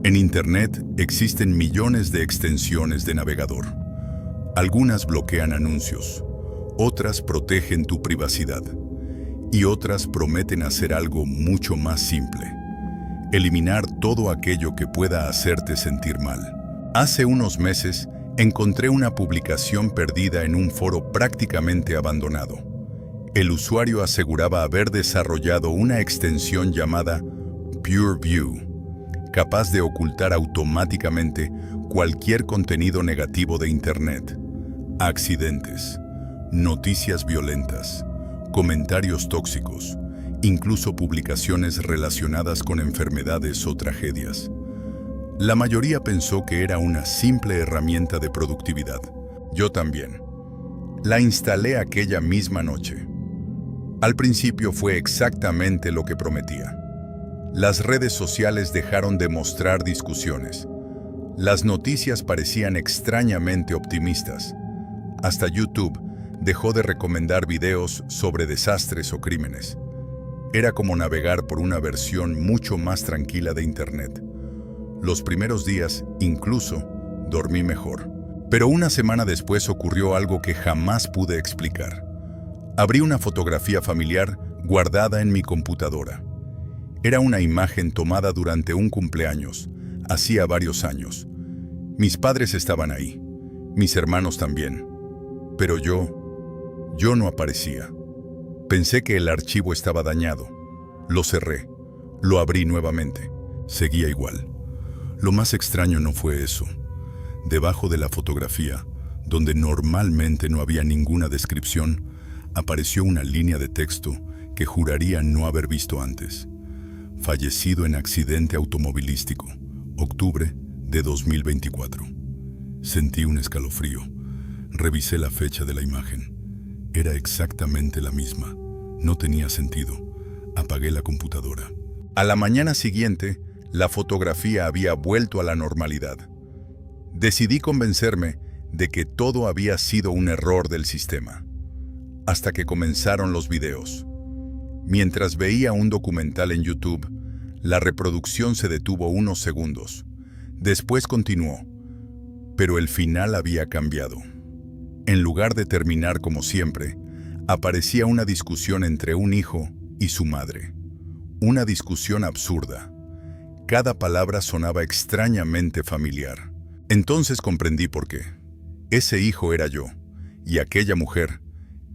En Internet existen millones de extensiones de navegador. Algunas bloquean anuncios, otras protegen tu privacidad y otras prometen hacer algo mucho más simple: eliminar todo aquello que pueda hacerte sentir mal. Hace unos meses encontré una publicación perdida en un foro prácticamente abandonado. El usuario aseguraba haber desarrollado una extensión llamada PureView, capaz de ocultar automáticamente cualquier contenido negativo de Internet: accidentes, noticias violentas, comentarios tóxicos, incluso publicaciones relacionadas con enfermedades o tragedias. La mayoría pensó que era una simple herramienta de productividad. Yo también. La instalé aquella misma noche. Al principio fue exactamente lo que prometía. Las redes sociales dejaron de mostrar discusiones. Las noticias parecían extrañamente optimistas. Hasta YouTube dejó de recomendar videos sobre desastres o crímenes. Era como navegar por una versión mucho más tranquila de Internet. Los primeros días, incluso, dormí mejor. Pero una semana después ocurrió algo que jamás pude explicar. Abrí una fotografía familiar guardada en mi computadora. Era una imagen tomada durante un cumpleaños, hacía varios años. Mis padres estaban ahí, mis hermanos también. Pero yo no aparecía. Pensé que el archivo estaba dañado. Lo cerré, lo abrí nuevamente. Seguía igual. Lo más extraño no fue eso. Debajo de la fotografía, donde normalmente no había ninguna descripción, apareció una línea de texto que juraría no haber visto antes. Fallecido en accidente automovilístico, octubre de 2024. Sentí un escalofrío. Revisé la fecha de la imagen. Era exactamente la misma. No tenía sentido. Apagué la computadora. A la mañana siguiente, la fotografía había vuelto a la normalidad. Decidí convencerme de que todo había sido un error del sistema. Hasta que comenzaron los videos. Mientras veía un documental en YouTube, la reproducción se detuvo unos segundos. Después continuó, pero el final había cambiado. En lugar de terminar como siempre, aparecía una discusión entre un hijo y su madre. Una discusión absurda. Cada palabra sonaba extrañamente familiar. Entonces comprendí por qué. Ese hijo era yo, y aquella mujer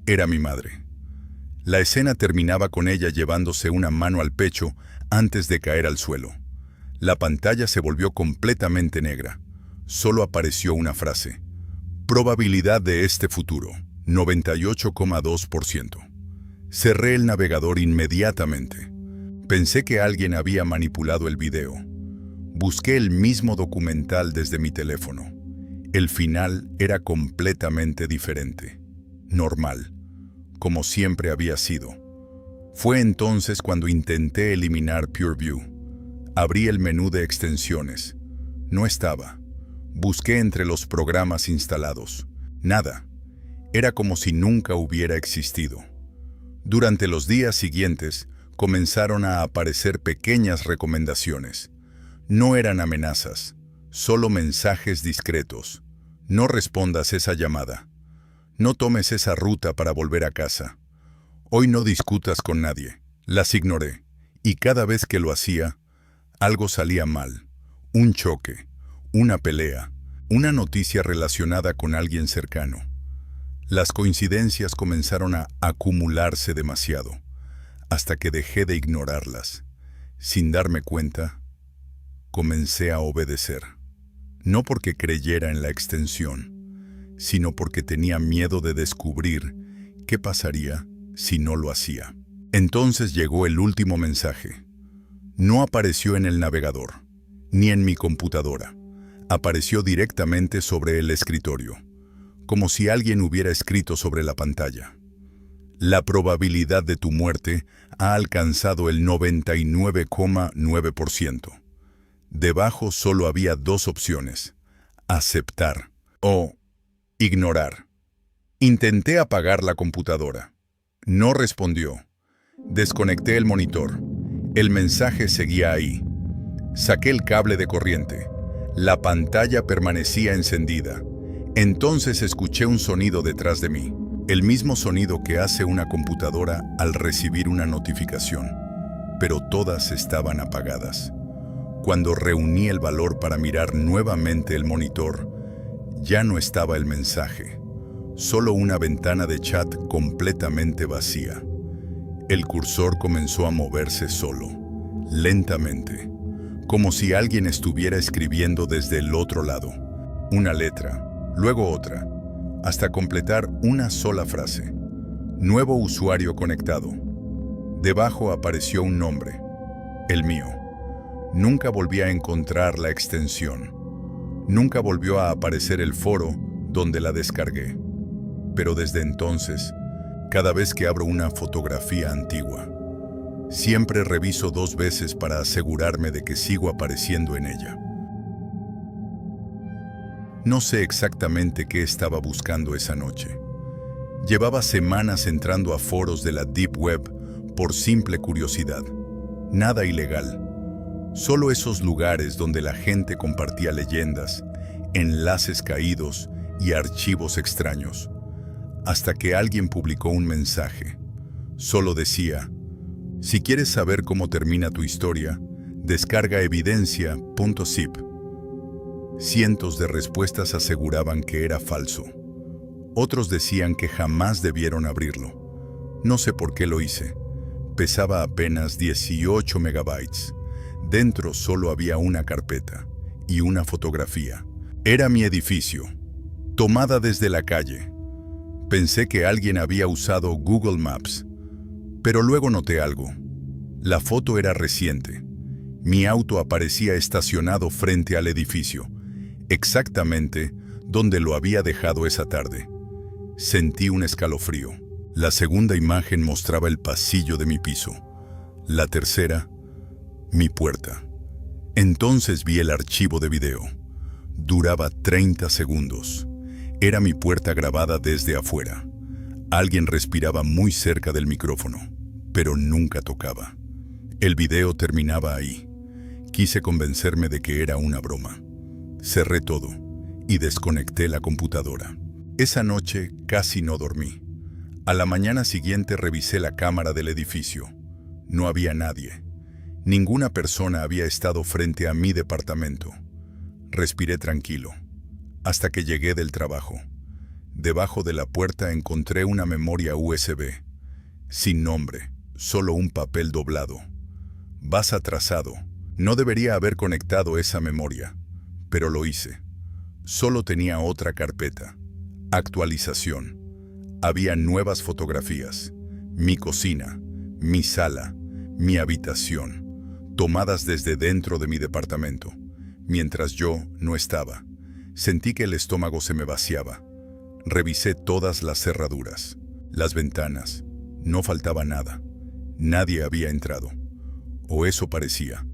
era mi madre. La escena terminaba con ella llevándose una mano al pecho antes de caer al suelo. La pantalla se volvió completamente negra. Solo apareció una frase: probabilidad de este futuro, 98,2%. Cerré el navegador inmediatamente. Pensé que alguien había manipulado el video. Busqué el mismo documental desde mi teléfono. El final era completamente diferente. Normal, como siempre había sido. Fue entonces cuando intenté eliminar PureView. Abrí el menú de extensiones. No estaba. Busqué entre los programas instalados. Nada. Era como si nunca hubiera existido. Durante los días siguientes, comenzaron a aparecer pequeñas recomendaciones. No eran amenazas, solo mensajes discretos. No respondas esa llamada. No tomes esa ruta para volver a casa. Hoy no discutas con nadie. Las ignoré, y cada vez que lo hacía, algo salía mal. Un choque, una pelea, una noticia relacionada con alguien cercano. Las coincidencias comenzaron a acumularse demasiado, hasta que dejé de ignorarlas. Sin darme cuenta, comencé a obedecer. No porque creyera en la extensión, sino porque tenía miedo de descubrir qué pasaría si no lo hacía. Entonces llegó el último mensaje. No apareció en el navegador, ni en mi computadora. Apareció directamente sobre el escritorio, como si alguien hubiera escrito sobre la pantalla. La probabilidad de tu muerte ha alcanzado el 99,9%. Debajo solo había dos opciones: aceptar o ignorar. Intenté apagar la computadora. No respondió. Desconecté el monitor. El mensaje seguía ahí. Saqué el cable de corriente. La pantalla permanecía encendida. Entonces escuché un sonido detrás de mí, el mismo sonido que hace una computadora al recibir una notificación, pero todas estaban apagadas. Cuando reuní el valor para mirar nuevamente el monitor, ya no estaba el mensaje, solo una ventana de chat completamente vacía. El cursor comenzó a moverse solo, lentamente, como si alguien estuviera escribiendo desde el otro lado. Una letra, luego otra, hasta completar una sola frase. Nuevo usuario conectado. Debajo apareció un nombre, el mío. Nunca volví a encontrar la extensión. Nunca volvió a aparecer el foro donde la descargué. Pero desde entonces, cada vez que abro una fotografía antigua, siempre reviso 2 veces para asegurarme de que sigo apareciendo en ella. No sé exactamente qué estaba buscando esa noche. Llevaba semanas entrando a foros de la Deep Web por simple curiosidad. Nada ilegal. Solo esos lugares donde la gente compartía leyendas, enlaces caídos y archivos extraños. Hasta que alguien publicó un mensaje. Solo decía: si quieres saber cómo termina tu historia, descarga evidencia.zip. Cientos de respuestas aseguraban que era falso. Otros decían que jamás debieron abrirlo. No sé por qué lo hice. Pesaba apenas 18 megabytes. Dentro solo había una carpeta y una fotografía. Era mi edificio, tomada desde la calle. Pensé que alguien había usado Google Maps, pero luego noté algo. La foto era reciente. Mi auto aparecía estacionado frente al edificio, exactamente donde lo había dejado esa tarde. Sentí un escalofrío. La segunda imagen mostraba el pasillo de mi piso. La tercera, mi puerta. Entonces vi el archivo de video. Duraba 30 segundos. Era mi puerta grabada desde afuera. Alguien respiraba muy cerca del micrófono, pero nunca tocaba. El video terminaba ahí. Quise convencerme de que era una broma. Cerré todo y desconecté la computadora. Esa noche casi no dormí. A la mañana siguiente revisé la cámara del edificio. No había nadie. Ninguna persona había estado frente a mi departamento. Respiré tranquilo, hasta que llegué del trabajo. Debajo de la puerta encontré una memoria USB. Sin nombre, solo un papel doblado. Vas atrasado. No debería haber conectado esa memoria, pero lo hice. Solo tenía otra carpeta. Actualización. Había nuevas fotografías. Mi cocina, mi sala, mi habitación, tomadas desde dentro de mi departamento. Mientras yo no estaba, sentí que el estómago se me vaciaba. Revisé todas las cerraduras, las ventanas. No faltaba nada. Nadie había entrado. O eso parecía.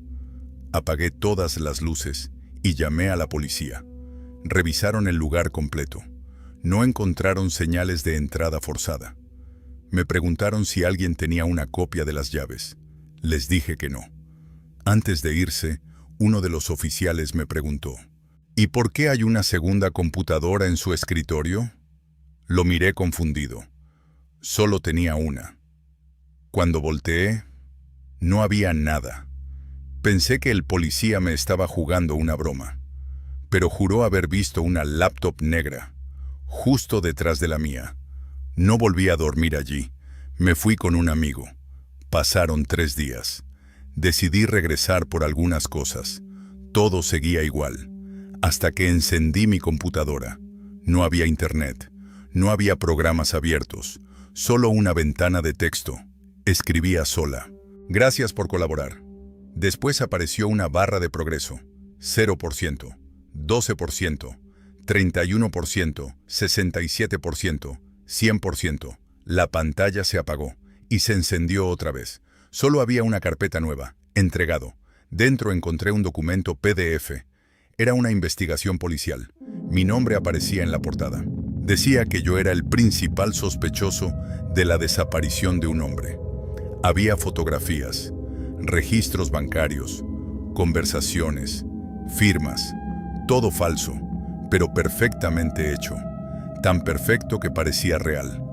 Apagué todas las luces y llamé a la policía. Revisaron el lugar completo. No encontraron señales de entrada forzada. Me preguntaron si alguien tenía una copia de las llaves. Les dije que no. Antes de irse, uno de los oficiales me preguntó: ¿y por qué hay una segunda computadora en su escritorio? Lo miré confundido. Solo tenía una. Cuando volteé, no había nada. Pensé que el policía me estaba jugando una broma, pero juró haber visto una laptop negra, justo detrás de la mía. No volví a dormir allí. Me fui con un amigo. Pasaron 3 días. Decidí regresar por algunas cosas. Todo seguía igual, hasta que encendí mi computadora. No había internet, no había programas abiertos, solo una ventana de texto. Escribía sola: gracias por colaborar. Después apareció una barra de progreso: 0%, 12%, 31%, 67%, 100%. La pantalla se apagó y se encendió otra vez. Solo había una carpeta nueva, entregado. Dentro encontré un documento PDF. Era una investigación policial. Mi nombre aparecía en la portada. Decía que yo era el principal sospechoso de la desaparición de un hombre. Había fotografías, registros bancarios, Conversaciones, firmas, todo falso, pero perfectamente hecho. Tan perfecto que parecía real.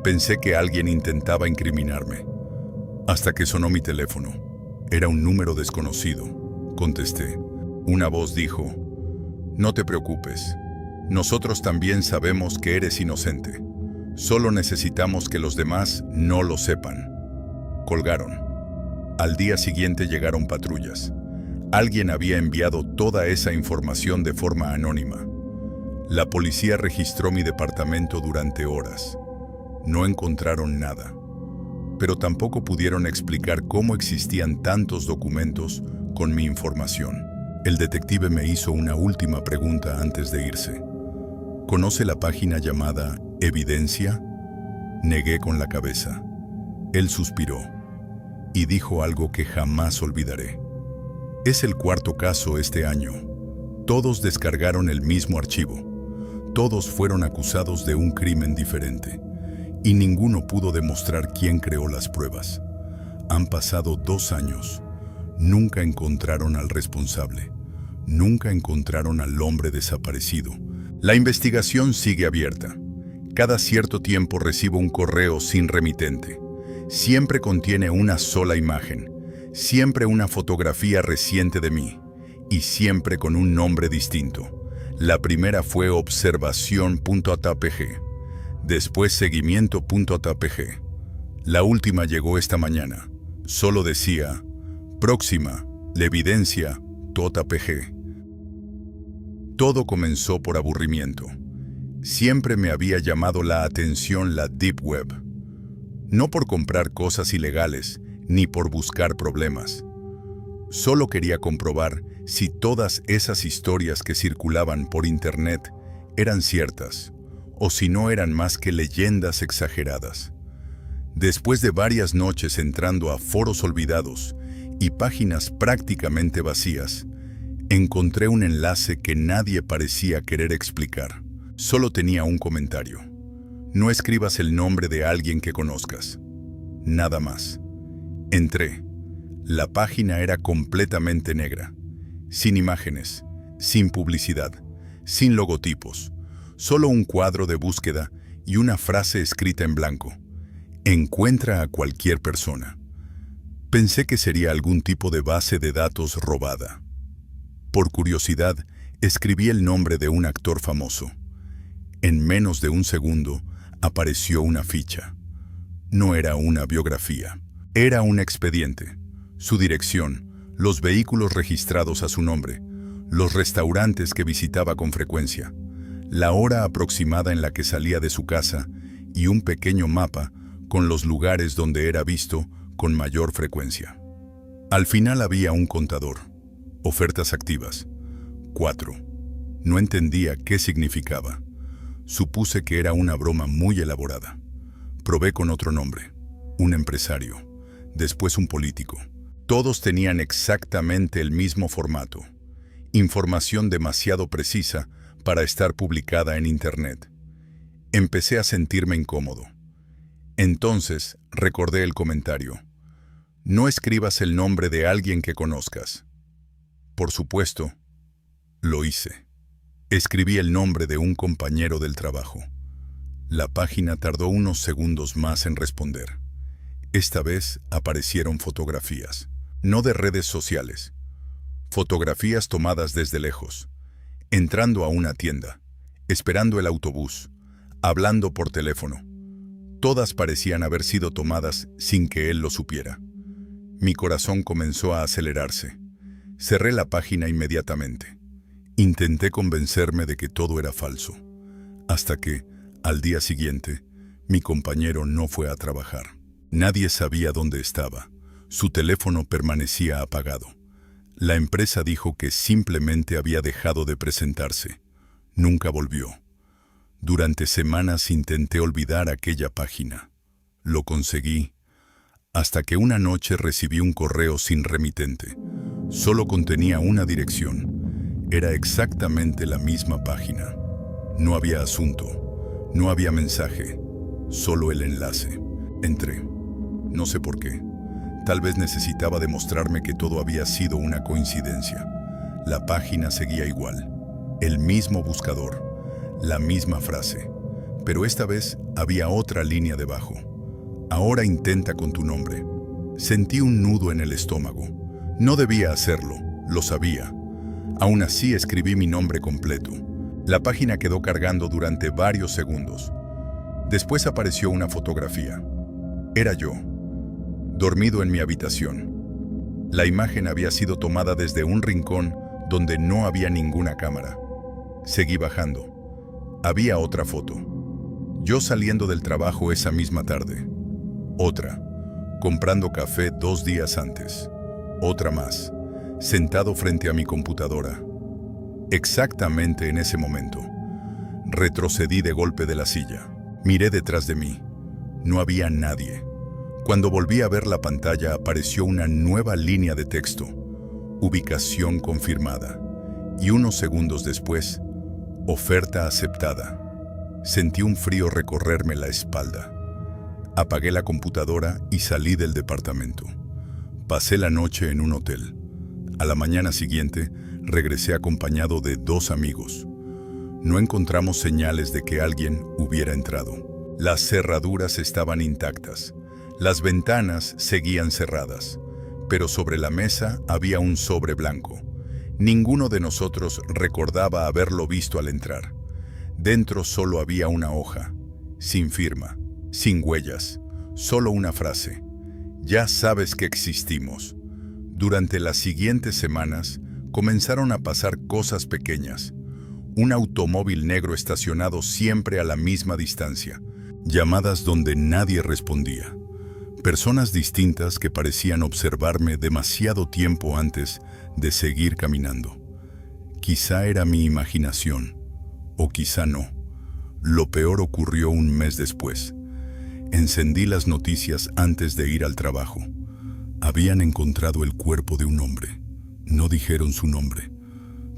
Pensé que alguien intentaba incriminarme. Hasta que sonó mi teléfono. Era un número desconocido. Contesté. Una voz dijo: "No te preocupes. Nosotros también sabemos que eres inocente. Solo necesitamos que los demás no lo sepan". Colgaron. Al día siguiente llegaron patrullas. Alguien había enviado toda esa información de forma anónima. La policía registró mi departamento durante horas. No encontraron nada, pero tampoco pudieron explicar cómo existían tantos documentos con mi información. El detective me hizo una última pregunta antes de irse. ¿Conoce la página llamada Evidencia? Negué con la cabeza. Él suspiró y dijo algo que jamás olvidaré. Es el cuarto caso este año. Todos descargaron el mismo archivo. Todos fueron acusados de un crimen diferente. Y ninguno pudo demostrar quién creó las pruebas. Han pasado 2 años. Nunca encontraron al responsable. Nunca encontraron al hombre desaparecido. La investigación sigue abierta. Cada cierto tiempo recibo un correo sin remitente. Siempre contiene una sola imagen. Siempre una fotografía reciente de mí. Y siempre con un nombre distinto. La primera fue observación.atpg. Después seguimiento.atpg. La última llegó esta mañana. Solo decía: próxima, la evidencia, .atpg. Todo comenzó por aburrimiento. Siempre me había llamado la atención la Deep Web. No por comprar cosas ilegales, ni por buscar problemas. Solo quería comprobar si todas esas historias que circulaban por Internet eran ciertas, o si no eran más que leyendas exageradas. Después de varias noches entrando a foros olvidados y páginas prácticamente vacías, encontré un enlace que nadie parecía querer explicar. Solo tenía un comentario: no escribas el nombre de alguien que conozcas. Nada más. Entré. La página era completamente negra, sin imágenes, sin publicidad, sin logotipos. Solo un cuadro de búsqueda y una frase escrita en blanco: encuentra a cualquier persona. Pensé que sería algún tipo de base de datos robada. Por curiosidad, escribí el nombre de un actor famoso. En menos de un segundo, apareció una ficha. No era una biografía, era un expediente. Su dirección, los vehículos registrados a su nombre, los restaurantes que visitaba con frecuencia, la hora aproximada en la que salía de su casa y un pequeño mapa con los lugares donde era visto con mayor frecuencia. Al final había un contador. Ofertas activas. 4. No entendía qué significaba. Supuse que era una broma muy elaborada. Probé con otro nombre. Un empresario. Después un político. Todos tenían exactamente el mismo formato. Información demasiado precisa para estar publicada en Internet. Empecé a sentirme incómodo. Entonces recordé el comentario: no escribas el nombre de alguien que conozcas. Por supuesto, lo hice. Escribí el nombre de un compañero del trabajo. La página tardó unos segundos más en responder. Esta vez aparecieron fotografías, no de redes sociales. Fotografías tomadas desde lejos, entrando a una tienda, esperando el autobús, hablando por teléfono. Todas parecían haber sido tomadas sin que él lo supiera. Mi corazón comenzó a acelerarse. Cerré la página inmediatamente. Intenté convencerme de que todo era falso, hasta que, al día siguiente, mi compañero no fue a trabajar. Nadie sabía dónde estaba. Su teléfono permanecía apagado. La empresa dijo que simplemente había dejado de presentarse. Nunca volvió. Durante semanas intenté olvidar aquella página. Lo conseguí, hasta que una noche recibí un correo sin remitente. Solo contenía una dirección. Era exactamente la misma página. No había asunto, no había mensaje, solo el enlace. Entré. No sé por qué. Tal vez necesitaba demostrarme que todo había sido una coincidencia. La página seguía igual, el mismo buscador, la misma frase, pero esta vez había otra línea debajo. Ahora intenta con tu nombre. Sentí un nudo en el estómago. No debía hacerlo, lo sabía. Aún así escribí mi nombre completo. La página quedó cargando durante varios segundos. Después apareció una fotografía. Era yo, dormido en mi habitación. La imagen había sido tomada desde un rincón donde no había ninguna cámara. Seguí bajando. Había otra foto. Yo saliendo del trabajo esa misma tarde. Otra, comprando café 2 días antes. Otra más, sentado frente a mi computadora. Exactamente en ese momento, retrocedí de golpe de la silla. Miré detrás de mí. No había nadie. Cuando volví a ver la pantalla, apareció una nueva línea de texto. Ubicación confirmada. Y unos segundos después, oferta aceptada. Sentí un frío recorrerme la espalda. Apagué la computadora y salí del departamento. Pasé la noche en un hotel. A la mañana siguiente, regresé acompañado de 2 amigos. No encontramos señales de que alguien hubiera entrado. Las cerraduras estaban intactas. Las ventanas seguían cerradas. Pero sobre la mesa había un sobre blanco. Ninguno de nosotros recordaba haberlo visto al entrar. Dentro solo había una hoja, sin firma, sin huellas, solo una frase. Ya sabes que existimos. Durante las siguientes semanas, comenzaron a pasar cosas pequeñas. Un automóvil negro estacionado siempre a la misma distancia. Llamadas donde nadie respondía. Personas distintas que parecían observarme demasiado tiempo antes de seguir caminando. Quizá era mi imaginación, o quizá no. Lo peor ocurrió un mes después. Encendí las noticias antes de ir al trabajo. Habían encontrado el cuerpo de un hombre. No dijeron su nombre,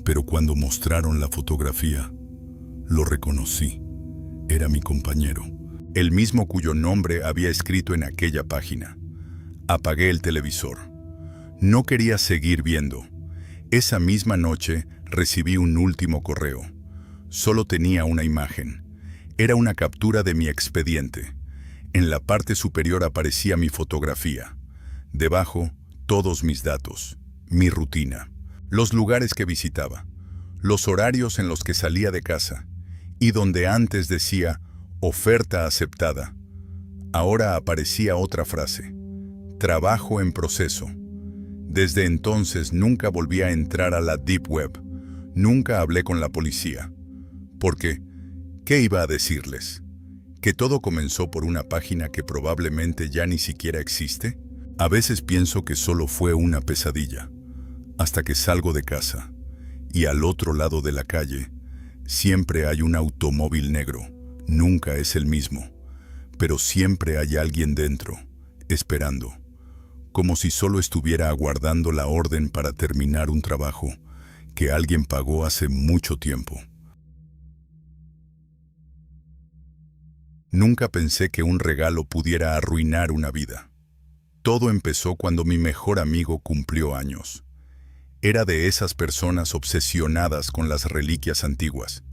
pero cuando mostraron la fotografía, lo reconocí. Era mi compañero, el mismo cuyo nombre había escrito en aquella página. Apagué el televisor. No quería seguir viendo. Esa misma noche recibí un último correo. Solo tenía una imagen. Era una captura de mi expediente. En la parte superior aparecía mi fotografía. Debajo, todos mis datos, mi rutina, los lugares que visitaba, los horarios en los que salía de casa, y donde antes decía oferta aceptada, ahora aparecía otra frase: trabajo en proceso. Desde entonces nunca volví a entrar a la Deep Web. Nunca hablé con la policía. Porque, ¿qué iba a decirles? ¿Que todo comenzó por una página que probablemente ya ni siquiera existe? A veces pienso que solo fue una pesadilla, hasta que salgo de casa, y al otro lado de la calle, siempre hay un automóvil negro. Nunca es el mismo, pero siempre hay alguien dentro, esperando, como si solo estuviera aguardando la orden para terminar un trabajo que alguien pagó hace mucho tiempo. Nunca pensé que un regalo pudiera arruinar una vida. Todo empezó cuando mi mejor amigo cumplió años. Era de esas personas obsesionadas con las reliquias antiguas.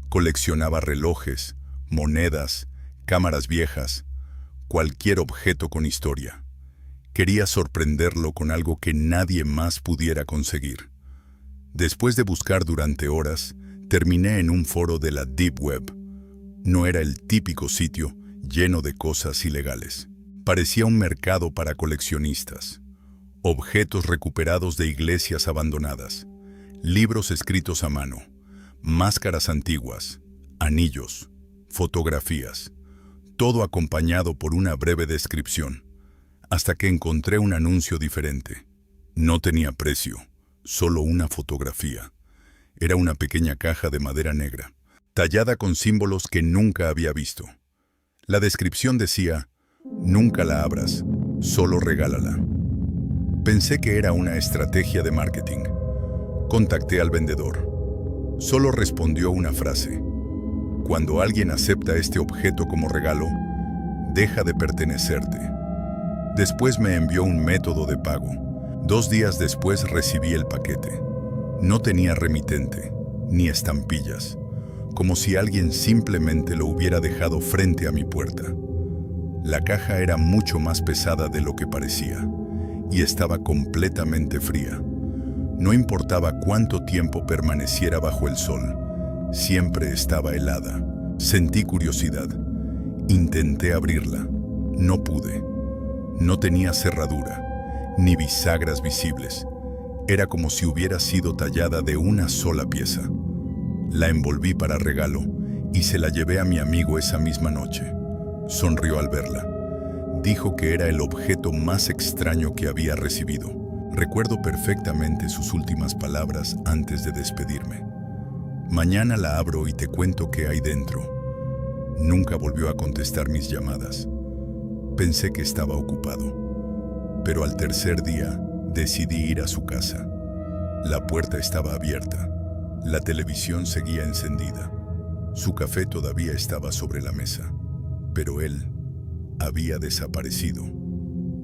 Coleccionaba relojes, monedas, cámaras viejas, cualquier objeto con historia. Quería sorprenderlo con algo que nadie más pudiera conseguir. Después de buscar durante horas, terminé en un foro de la Deep Web. No era el típico sitio lleno de cosas ilegales. Parecía un mercado para coleccionistas. Objetos recuperados de iglesias abandonadas, libros escritos a mano, máscaras antiguas, anillos, fotografías, todo acompañado por una breve descripción, hasta que encontré un anuncio diferente. No tenía precio, solo una fotografía. Era una pequeña caja de madera negra, tallada con símbolos que nunca había visto. La descripción decía: nunca la abras, solo regálala. Pensé que era una estrategia de marketing. Contacté al vendedor. Solo respondió una frase: cuando alguien acepta este objeto como regalo, deja de pertenecerte. Después me envió un método de pago. 2 días después recibí el paquete. No tenía remitente, ni estampillas, como si alguien simplemente lo hubiera dejado frente a mi puerta. La caja era mucho más pesada de lo que parecía, y estaba completamente fría. No importaba cuánto tiempo permaneciera bajo el sol, siempre estaba helada. Sentí curiosidad. Intenté abrirla. No pude. No tenía cerradura, ni bisagras visibles. Era como si hubiera sido tallada de una sola pieza. La envolví para regalo y se la llevé a mi amigo esa misma noche. Sonrió al verla. Dijo que era el objeto más extraño que había recibido. Recuerdo perfectamente sus últimas palabras antes de despedirme. Mañana la abro y te cuento qué hay dentro. Nunca volvió a contestar mis llamadas. Pensé que estaba ocupado, pero al tercer día decidí ir a su casa. La puerta estaba abierta. La televisión seguía encendida. Su café todavía estaba sobre la mesa, pero él había desaparecido.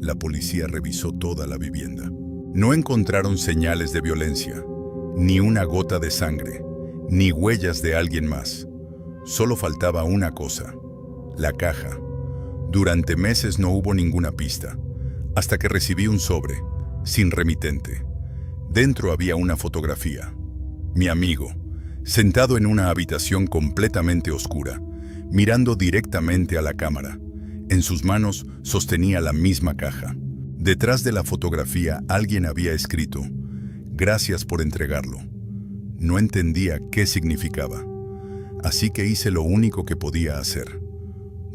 La policía revisó toda la vivienda. No encontraron señales de violencia, ni una gota de sangre, ni huellas de alguien más. Solo faltaba una cosa: la caja. Durante meses no hubo ninguna pista, hasta que recibí un sobre, sin remitente. Dentro había una fotografía. Mi amigo, sentado en una habitación completamente oscura, mirando directamente a la cámara. En sus manos sostenía la misma caja. Detrás de la fotografía alguien había escrito: "Gracias por entregarlo". No entendía qué significaba, así que hice lo único que podía hacer.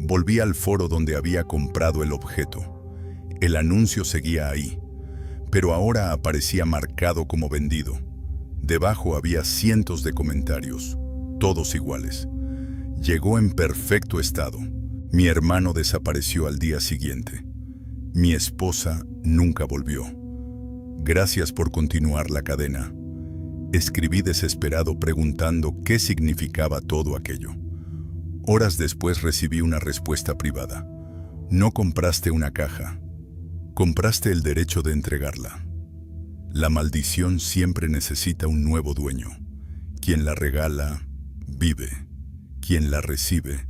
Volví al foro donde había comprado el objeto. El anuncio seguía ahí, pero ahora aparecía marcado como vendido. Debajo había cientos de comentarios, todos iguales. Llegó en perfecto estado. Mi hermano desapareció al día siguiente. Mi esposa nunca volvió. Gracias por continuar la cadena. Escribí desesperado preguntando qué significaba todo aquello. Horas después recibí una respuesta privada. No compraste una caja. Compraste el derecho de entregarla. La maldición siempre necesita un nuevo dueño. Quien la regala, vive. Quien la recibe,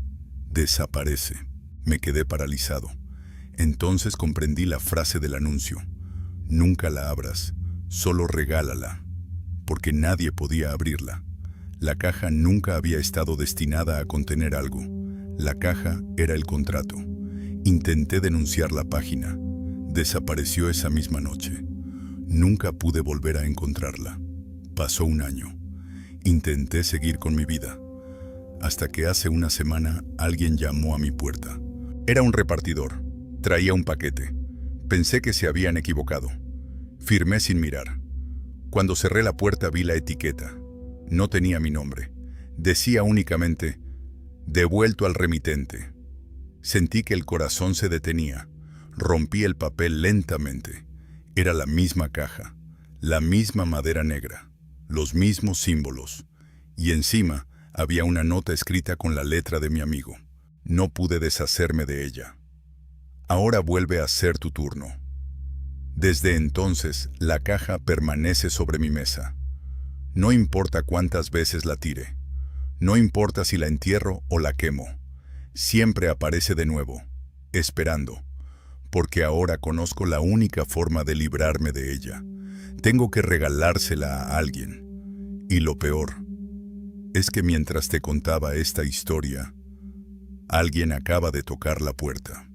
desaparece. Me quedé paralizado. Entonces comprendí la frase del anuncio: nunca la abras, solo regálala, porque nadie podía abrirla. La caja nunca había estado destinada a contener algo. La caja era el contrato. Intenté denunciar la página. Desapareció esa misma noche. Nunca pude volver a encontrarla. Pasó un año. Intenté seguir con mi vida, hasta que hace una semana alguien llamó a mi puerta. Era un repartidor. Traía un paquete. Pensé que se habían equivocado. Firmé sin mirar. Cuando cerré la puerta vi la etiqueta. No tenía mi nombre. Decía únicamente: devuelto al remitente. Sentí que el corazón se detenía. Rompí el papel lentamente. Era la misma caja, la misma madera negra, los mismos símbolos. Y encima había una nota escrita con la letra de mi amigo. No pude deshacerme de ella. Ahora vuelve a ser tu turno. Desde entonces, la caja permanece sobre mi mesa. No importa cuántas veces la tire. No importa si la entierro o la quemo. Siempre aparece de nuevo, esperando, porque ahora conozco la única forma de librarme de ella. Tengo que regalársela a alguien. Y lo peor es que mientras te contaba esta historia, alguien acaba de tocar la puerta.